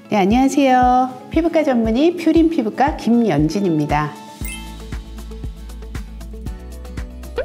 네, 안녕하세요. 피부과 전문의 퓨린 피부과 김연진입니다.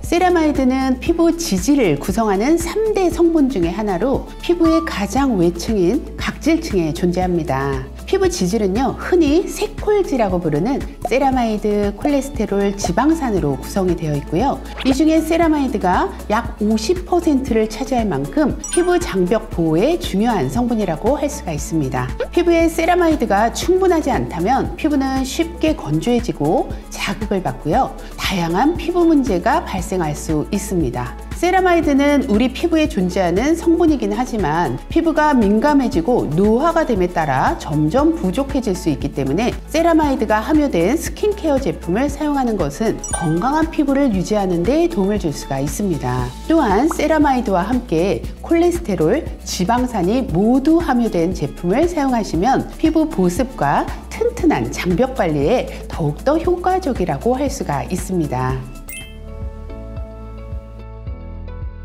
세라마이드는 피부 지질을 구성하는 3대 성분 중에 하나로 피부의 가장 외층인 각질층에 존재합니다. 피부 지질은요, 흔히 색콜지라고 부르는 세라마이드, 콜레스테롤, 지방산으로 구성이 되어 있고요. 이 중에 세라마이드가 약 50%를 차지할 만큼 피부 장벽 보호에 중요한 성분이라고 할 수가 있습니다. 피부에 세라마이드가 충분하지 않다면 피부는 쉽게 건조해지고 자극을 받고요. 다양한 피부 문제가 발생할 수 있습니다. 세라마이드는 우리 피부에 존재하는 성분이긴 하지만 피부가 민감해지고 노화가 됨에 따라 점점 부족해질 수 있기 때문에 세라마이드가 함유된 스킨케어 제품을 사용하는 것은 건강한 피부를 유지하는 데 도움을 줄 수가 있습니다. 또한 세라마이드와 함께 콜레스테롤, 지방산이 모두 함유된 제품을 사용하시면 피부 보습과 튼튼한 장벽 관리에 더욱더 효과적이라고 할 수가 있습니다.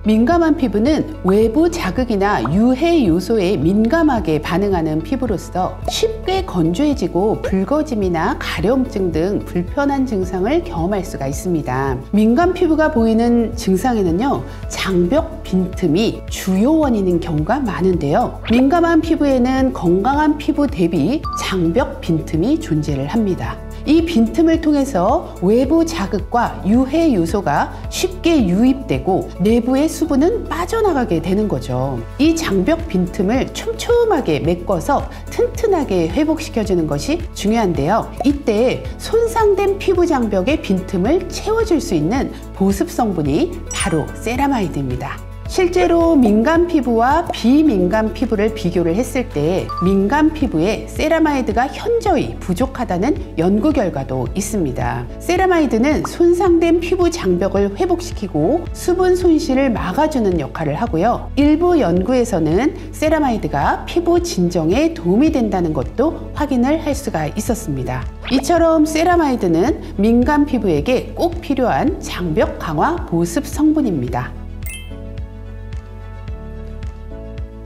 민감한 피부는 외부 자극이나 유해 요소에 민감하게 반응하는 피부로서 쉽게 건조해지고 붉어짐이나 가려움증 등 불편한 증상을 경험할 수가 있습니다. 민감 피부가 보이는 증상에는요, 장벽 빈틈이 주요 원인인 경우가 많은데요. 민감한 피부에는 건강한 피부 대비 장벽 빈틈이 존재를 합니다. 이 빈틈을 통해서 외부 자극과 유해 요소가 쉽게 유입되고 내부의 수분은 빠져나가게 되는 거죠. 이 장벽 빈틈을 촘촘하게 메꿔서 튼튼하게 회복시켜주는 것이 중요한데요. 이때 손상된 피부 장벽의 빈틈을 채워줄 수 있는 보습 성분이 바로 세라마이드입니다. 실제로 민감 피부와 비민감 피부를 비교를 했을 때 민감 피부에 세라마이드가 현저히 부족하다는 연구 결과도 있습니다. 세라마이드는 손상된 피부 장벽을 회복시키고 수분 손실을 막아주는 역할을 하고요. 일부 연구에서는 세라마이드가 피부 진정에 도움이 된다는 것도 확인을 할 수가 있었습니다. 이처럼 세라마이드는 민감 피부에게 꼭 필요한 장벽 강화 보습 성분입니다.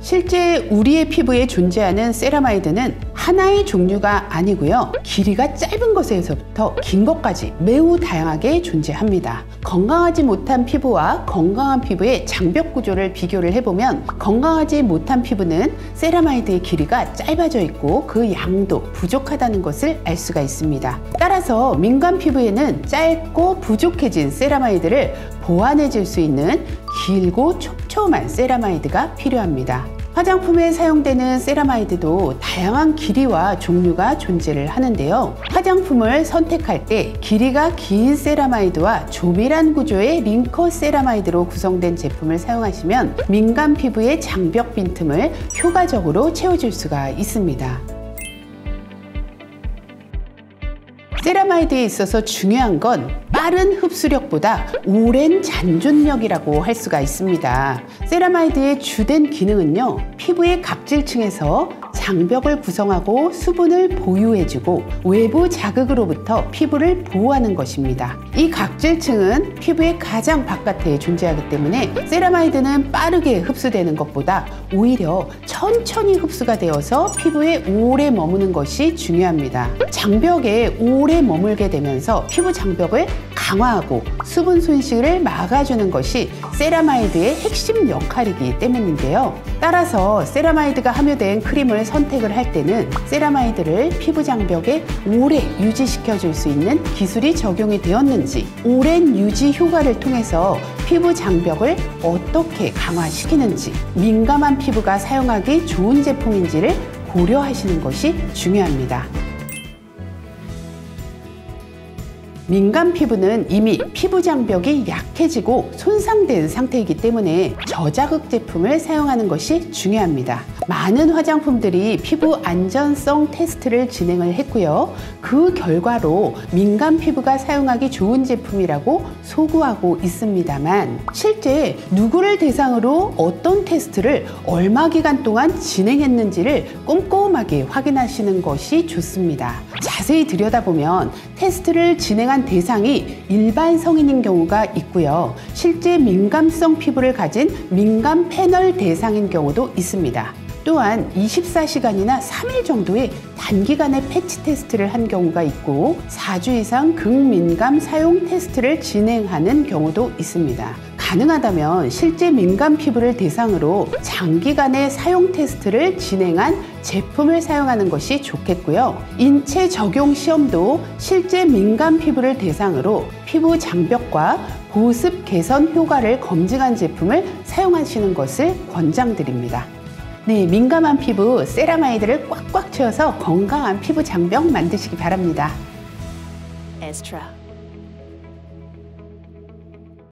실제 우리의 피부에 존재하는 세라마이드는 하나의 종류가 아니고요. 길이가 짧은 것에서부터 긴 것까지 매우 다양하게 존재합니다. 건강하지 못한 피부와 건강한 피부의 장벽 구조를 비교를 해보면 건강하지 못한 피부는 세라마이드의 길이가 짧아져 있고 그 양도 부족하다는 것을 알 수가 있습니다. 따라서 민감 피부에는 짧고 부족해진 세라마이드를 보완해 줄 수 있는 길고 촘촘한 세라마이드가 필요합니다. 화장품에 사용되는 세라마이드도 다양한 길이와 종류가 존재를 하는데요. 화장품을 선택할 때 길이가 긴 세라마이드와 조밀한 구조의 링커 세라마이드로 구성된 제품을 사용하시면 민감 피부의 장벽 빈틈을 효과적으로 채워줄 수가 있습니다. 세라마이드에 있어서 중요한 건 빠른 흡수력보다 오랜 잔존력이라고 할 수가 있습니다. 세라마이드의 주된 기능은요, 피부의 각질층에서 장벽을 구성하고 수분을 보유해주고 외부 자극으로부터 피부를 보호하는 것입니다. 이 각질층은 피부의 가장 바깥에 존재하기 때문에 세라마이드는 빠르게 흡수되는 것보다 오히려 천천히 흡수가 되어서 피부에 오래 머무는 것이 중요합니다. 장벽에 오래 머물게 되면서 피부 장벽을 강화하고 수분 손실을 막아주는 것이 세라마이드의 핵심 역할이기 때문인데요. 따라서 세라마이드가 함유된 크림을 선택을 할 때는 세라마이드를 피부 장벽에 오래 유지시켜 줄 수 있는 기술이 적용이 되었는지, 오랜 유지 효과를 통해서 피부 장벽을 어떻게 강화시키는지, 민감한 피부가 사용하기 좋은 제품인지를 고려하시는 것이 중요합니다. 민감 피부는 이미 피부 장벽이 약해지고 손상된 상태이기 때문에 저자극 제품을 사용하는 것이 중요합니다. 많은 화장품들이 피부 안전성 테스트를 진행을 했고요. 그 결과로 민감 피부가 사용하기 좋은 제품이라고 소구하고 있습니다만 실제 누구를 대상으로 어떤 테스트를 얼마 기간 동안 진행했는지를 꼼꼼하게 확인하시는 것이 좋습니다. 자세히 들여다보면 테스트를 진행한 대상이 일반 성인인 경우가 있고요. 실제 민감성 피부를 가진 민감 패널 대상인 경우도 있습니다. 또한 24시간이나 3일 정도의 단기간에 패치 테스트를 한 경우가 있고 4주 이상 극민감 사용 테스트를 진행하는 경우도 있습니다. 가능하다면 실제 민감 피부를 대상으로 장기간의 사용 테스트를 진행한 제품을 사용하는 것이 좋겠고요. 인체 적용 시험도 실제 민감 피부를 대상으로 피부 장벽과 보습 개선 효과를 검증한 제품을 사용하시는 것을 권장드립니다. 네, 민감한 피부 세라마이드를 꽉꽉 채워서 건강한 피부 장벽 만드시기 바랍니다. Estra.